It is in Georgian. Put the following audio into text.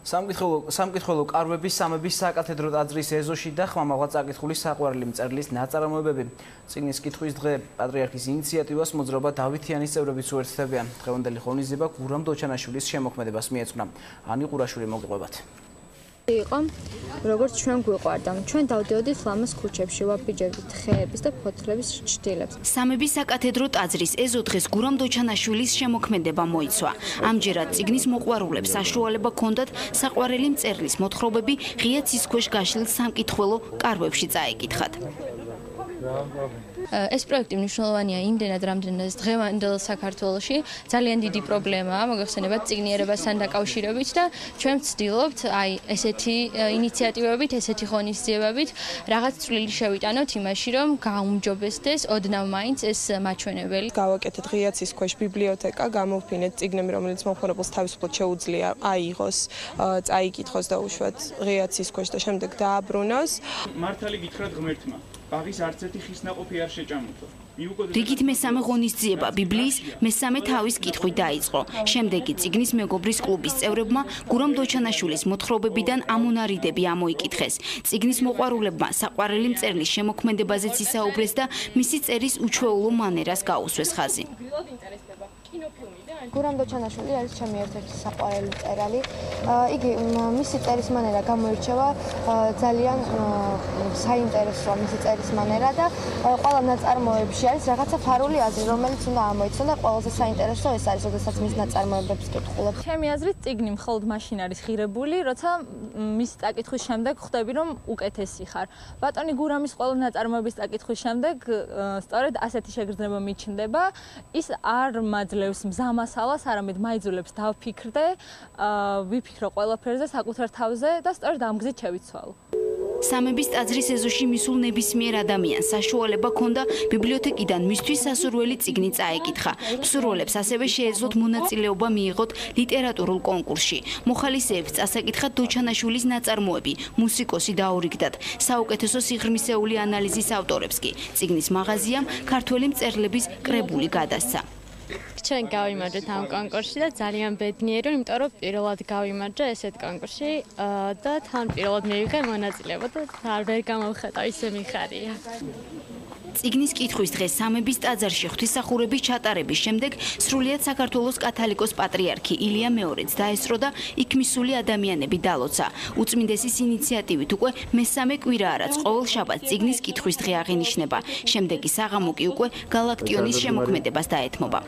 სამკითხველო კარვების სამების საკათედრო ტაძრის ეზოში და ხმამაღლა წაკითხული საყვარელი მწერლის ნაწარმოებები. წიგნის კითხვის დღე პატრიარქის ინიციატივას მოძრაობა დავითიანის წევრებიც უერთდებიან. დღევანდელი ღონისძიება გურამ დოჩანაშვილის შემოქმედებას მიეძღვნა. ანი ყურაშვილი მოგიყვებათ. იყო როგორც ჩვენ გვიყვარდა. ჩვენ დავდიოდით ლამაზ ქუჩებში, ვაბიჯებდით ხეების და ფოთლების ჭრილებს. სამების საკათედრო ტაძრის ეზო დღეს გურამ დოჩანაშვილის შემოქმედება მოიცვა. ამჯერად წიგნის მოყვარულებს საშუალება ჰქონდათ საყვარელი მწერლის მოთხრობები ღია ცის ქვეშ გაშლილ სამკითხველო კარვებში წაეკითხათ. ეს პროექტი მნიშვნელოვანია იმდენად, რამდენად დღევანდელ საქართველოში ძალიან დიდი პრობლემაა მოგეხსენებათ წიგნიერებასთან დაკავშირებით და ჩვენ ვცდილობთ აი ესეთი ინიციატივებით, ესეთი ღონისძიებებით რაღაც წვლილი შევიტანოთ იმაში, რომ გაუმჯობესდეს ოდნავ მაინც ეს მაჩვენებელი. გავაკეთეთ ღია ცის ქვეშ ბიბლიოთეკა, გამოვფინეთ წიგნები, რომელიც მომხმარებელს თავისუფლად შეუძლია აიღოს, წაიკითხოს და უშუალოდ ღია ცის ქვეშ და შემდეგ დააბრუნოს. მართალი გითხრათ ღმერთმა. Bagis arts ერთი ხისნაყოფი არ შეჭამუთო. რიგით მესამე ღონისძიება ბიბლიის მესამე თავის კითხვით დაიწყო. შემდეგ კი წიგნის მეგობრის კლუბის წევრებმა გურამ დოჩანაშვილის მოთხრობებიდან ამონარიდები ამოიკითხეს. წიგნის მოყვარულებმა საყვარელი მწერლის შემოქმედებაზეც ისაუბრეს და მისი წერის უჩვეულო მანერას გაუსვეს ხაზი. გურამ დოჩანაშვილი არის ჩემი ერთ-ერთი საყვარელი მწერალი. იგი მისი წერის მანერა გამოირჩევა ძალიან საინტერესოა მისი წერის მანერა და ყველა ნაწარმოებში არის რაღაცა ფარული აზრი, რომელიც უნდა ამოიცნო და ყველაზე საინტერესო ეს არის, როდესაც მის ნაწარმოებებს კითხულობ. ჩემი აზრით, წიგნი მხოლოდ მაშინ არის ღირებული, როცა მის წაკითხვის შემდეგ ხვდები, რომ უკეთესი ხარ. ბატონი გურამის ყველა ნაწარმოების წაკითხვის შემდეგ სწორედ ასეთი შეგრძნება მიჩნდება. ის არ მაძლევს მზამასალას, არამედ მაიძულებს დავფიქრდე, ვიფიქრო ყველაფერზე საკუთარ თავზე და სწორედ ამ გზით შევიცვალო. სამების ტაძრის ეზოში მისულ ნებისმიერ ადამიანს საშუალება ჰქონდა ბიბლიოთეკიდან მისთვის სასურველი წიგნი წაეკითხა. მსურველებს ასევე შეეძლოთ მონაწილეობა მიიღოთ ლიტერატურულ კონკურსში. მოხალისეებს წასაკითხათ დოჩანაშვილის ნაწარმოები, მუსიკოსი დაურიგდათ. საუკეთესო სიღრმისეული ანალიზის ავტორებს კი წიგნის მაღაზიამ ქართველი მწერლების კრებული გადასცა. ჩვენ გავიმარჯვეთ ამ კონკურსში და ძალიან ბედნიერი, იმიტომ რომ პირველად გავიმარჯვე ესეთ კონკურსში და თან პირველად მივიღე მონაწილეობა და ვერ გამოვხატა, ისე მიხარია. წიგნის კითხვის დღეს სამების ტაძარში ღვთისმსახურების ჩატარების შემდეგ სრულიად საქართველოს კათალიკოს პატრიარქი ილია მეორეც დაესწრო და იქ მისული ადამიანები დალოცა. უწმინდესის ინიციატივით უკვე მესამე კვირაა, რაც ყოველ შაბათს წიგნის კითხვის დღე აღინიშნება. შემდეგი საღამო კი უკვე გალაქტიონის შემოქმედებას დაეთმობა.